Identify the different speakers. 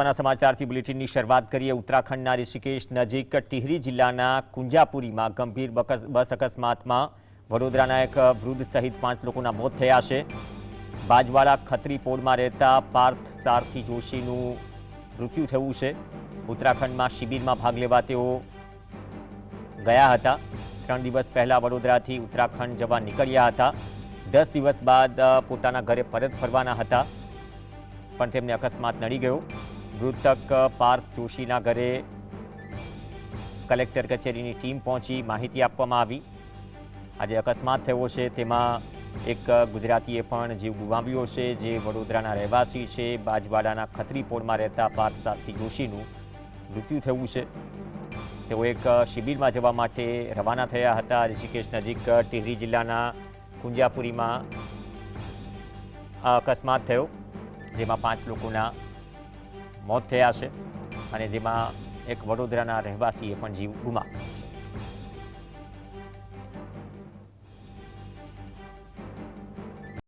Speaker 1: સમાચારથી બુલેટિનની શરૂઆત કરીએ। ઉત્તરાખંડના ઋષિકેશ નજીક ટિહરી જિલ્લાના કુંજાપુરીમાં ગંભીર બસ અકસ્માતમાં વડોદરાના એક વૃદ્ધ સહિત 5 લોકોના મોત થયા છે। બાજવાડા ખત્રી પોળમાં રહેતા પાર્થ સારથી જોશીનું મૃત્યુ થયું છે। ઉત્તરાખંડમાં શિબિરમાં ભાગ લેવા તેઓ ગયા હતા। 3 દિવસ પહેલા વડોદરાથી ઉત્તરાખંડ જવા નીકળ્યા હતા। 10 દિવસ બાદ પોતાના ઘરે પરત ફરવાના હતા, પણ તેમને અકસ્માત નડી ગયો। મૃતક પાર્થ જોશીના ઘરે કલેક્ટર કચેરીની ટીમ પહોંચી માહિતી આપવામાં આવી। આજે અકસ્માત થયો છે તેમાં એક ગુજરાતીએ પણ જીવ ગુમાવ્યો છે, જે વડોદરાના રહેવાસી છે। બાજવાડાના ખત્રી પોળમાં રહેતા પાર્થ સારથી જોશીનું મૃત્યુ થયું છે। તેઓ એક શિબિરમાં જવા માટે રવાના થયા હતા। ઋષિકેશ નજીક ટિહરી જિલ્લાના કુંજાપુરીમાં અકસ્માત થયો, જેમાં 5 લોકોના મોત થયા છે અને જેમાં એક વડોદરાના રહેવાસીએ પણ જીવ ગુમાવ્યો।